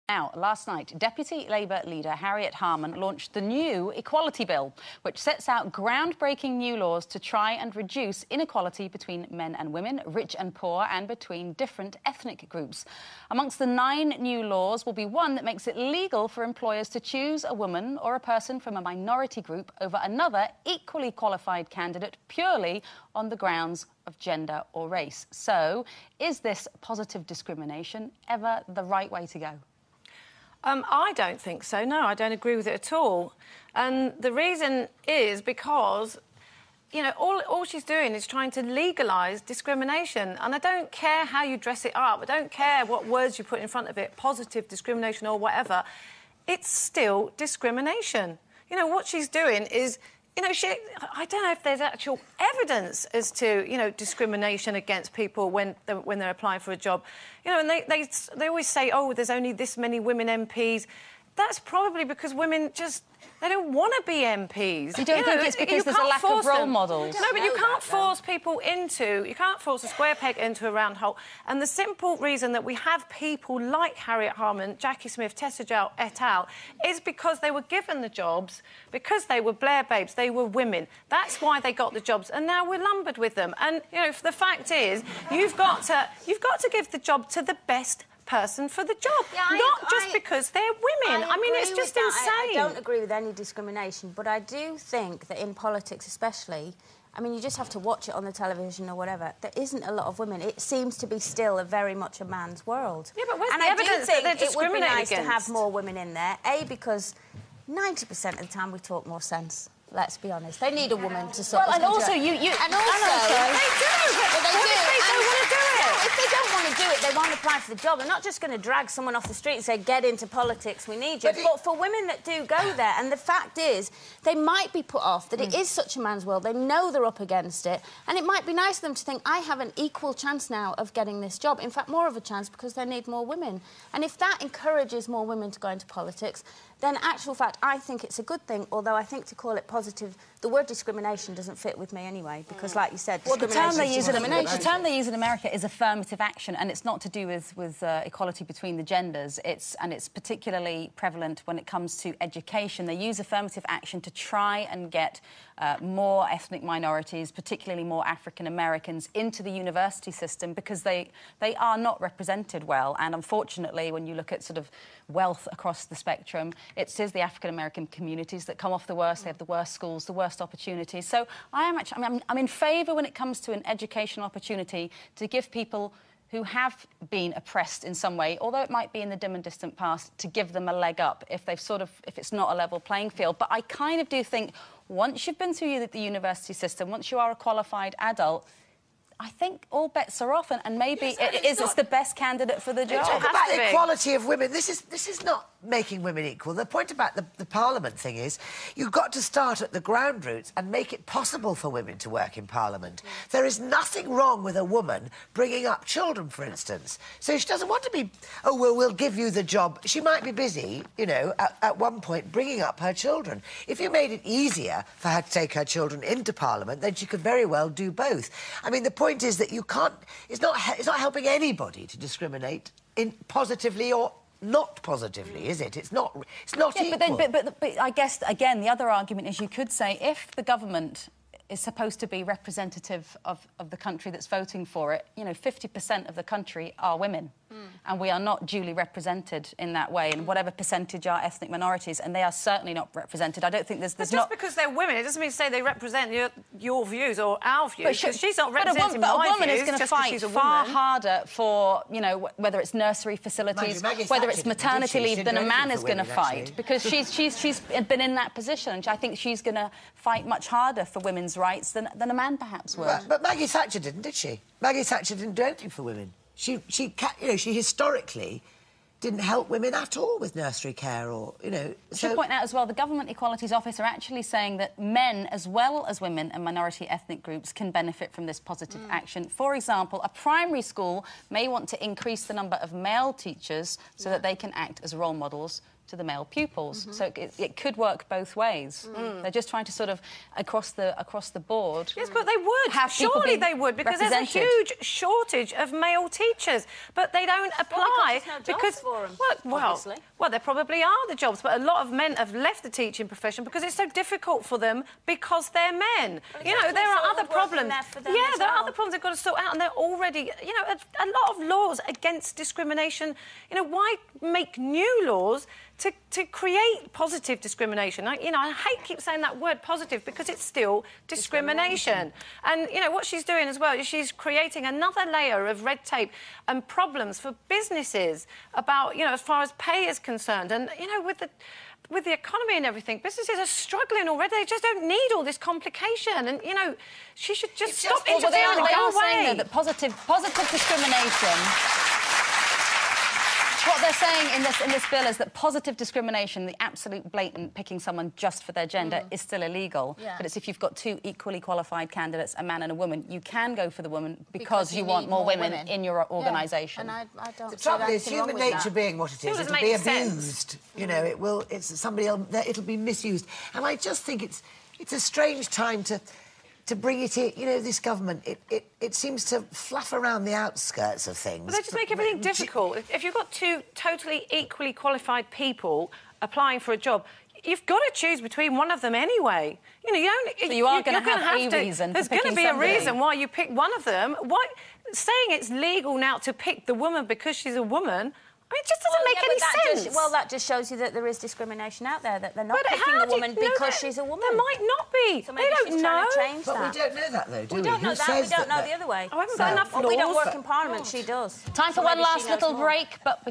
Now, last night, Deputy Labour leader Harriet Harman launched the new Equality Bill, which sets out groundbreaking new laws to try and reduce inequality between men and women, rich and poor, and between different ethnic groups. Amongst the 9 new laws will be one that makes it legal for employers to choose a woman or a person from a minority group over another equally qualified candidate purely on the grounds of gender or race. So, is this positive discrimination ever the right way to go? I don't think so, no, I don't agree with it at all. And the reason is because, you know, all she's doing is trying to legalise discrimination. And I don't care how you dress it up, I don't care what words you put in front of it, positive discrimination or whatever, it's still discrimination. You know, what she's doing is... You know, I don't know if there's actual evidence as to, you know, discrimination against people when they're applying for a job. You know, and they always say, oh, there's only this many women MPs. That's probably because women just... They don't want to be MPs. You don't think it's because there's a lack of role models? No, but you can't force people into... You can't force a square peg into a round hole. And the simple reason that we have people like Harriet Harman, Jackie Smith, Tessa Jowell et al. is because they were given the jobs, because they were Blair babes, they were women. That's why they got the jobs, and now we're lumbered with them. And, you know, the fact is, you've got to give the job to the best person for the job, not just because they're women. I mean, it's just insane. I don't agree with any discrimination, but I do think that in politics especially, I mean, you just have to watch it on the television or whatever, there isn't a lot of women. It seems to be still very much a man's world. Yeah, but where's the evidence that they're discriminating against? It would be nice to have more women in there, A, because 90% of the time we talk more sense. Let's be honest. They need a woman to sort of... Well, and also, you... And also... They do! But they do. If they don't want to do it? No, if they don't want to do it, they won't apply for the job. They're not just going to drag someone off the street and say, get into politics, we need you. But for women that do go there, and the fact is, they might be put off that it is such a man's world, they know they're up against it, and it might be nice for them to think, I have an equal chance now of getting this job. In fact, more of a chance because they need more women. And if that encourages more women to go into politics, then, actual fact, I think it's a good thing, although I think to call it positive, the word discrimination doesn't fit with me anyway, because, like you said, well, the term they use in America is affirmative action, and it's not to do with equality between the genders. It's particularly prevalent when it comes to education. They use affirmative action to try and get more ethnic minorities, particularly more African Americans, into the university system because they are not represented well. And unfortunately, when you look at sort of wealth across the spectrum, it is the African American communities that come off the worst. They have the worst schools, the worst opportunities. So I'm in favour when it comes to an educational opportunity to give people who have been oppressed in some way, although it might be in the dim and distant past, to give them a leg up if it's not a level playing field. But I kind of do think once you've been through the university system, once you are a qualified adult, I think all bets are off, and maybe it's the best candidate for the job. Talk about equality of women. This is not making women equal. The point about the Parliament thing is you've got to start at the ground roots and make it possible for women to work in Parliament. There is nothing wrong with a woman bringing up children, for instance. So she doesn't want to be, oh, well, we'll give you the job. She might be busy, you know, at one point bringing up her children. If you made it easier for her to take her children into Parliament, then she could very well do both. I mean, the point is that you can't... It's not helping anybody to discriminate positively or not positively, is it? It's not equal. But I guess, again, the other argument is you could say if the government is supposed to be representative of the country that's voting for it, you know, 50% of the country are women. And we are not duly represented in that way, and whatever percentage are ethnic minorities, and they are certainly not represented. I don't think there's just because they're women, it doesn't mean to say they represent your views or our views, because she's not representing my views. But a woman is going to fight far harder for, you know, whether it's nursery facilities, whether it's maternity leave, than a man is going to fight, because she's been in that position, and I think she's going to fight much harder for women's rights than a man perhaps would. But Maggie Thatcher didn't, did she? Maggie Thatcher didn't do anything for women. She historically didn't help women at all with nursery care or, you know... I should point out as well, the Government Equalities Office are actually saying that men, as well as women and minority ethnic groups, can benefit from this positive action. For example, a primary school may want to increase the number of male teachers so that they can act as role models to the male pupils. So it could work both ways. They're just trying to sort of, across the board... Yes, but they would. Surely they would, because there's a huge shortage of male teachers. But they don't apply because for them, Well, there probably are the jobs, but a lot of men have left the teaching profession because it's so difficult for them because they're men. Well, you know, there are other problems. There are other problems they've got to sort out, and they're already, you know, a lot of laws against discrimination. You know, why make new laws to create positive discrimination? I keep saying that word positive because it's still discrimination. And, you know, what she's doing as well is she's creating another layer of red tape and problems for businesses about, you know, as far as pay is concerned. And, you know, with the economy and everything, businesses are struggling already. They just don't need all this complication. And, you know, she should just stop interfering and go away. Saying that positive discrimination... What they're saying in this bill is that positive discrimination, the absolute blatant picking someone just for their gender, is still illegal. Yeah. But it's if you've got two equally qualified candidates, a man and a woman, you can go for the woman because you want more women in your organisation. And I don't The trouble is, human nature being what it is, Still it'll be doesn't make abused. You know, it will. It's somebody else. It'll be misused. And I just think it's a strange time to bring it in. You know, this government, it seems to fluff around the outskirts of things. Well, they just make everything difficult. If you've got two totally equally qualified people applying for a job, you've got to choose between one of them anyway. You know, you are going to have a reason. There's going to be a reason why you pick one of them. Why saying it's legal now to pick the woman because she's a woman? I mean, it just doesn't make any sense. That just shows you that there is discrimination out there, that they're not picking a woman because she's a woman. There might not be. So maybe they don't know. Change but that. we don't know that, though, do we? We don't know that. We don't know the other way. I haven't got enough laws. We don't work in Parliament. She does. Time for one last little break, but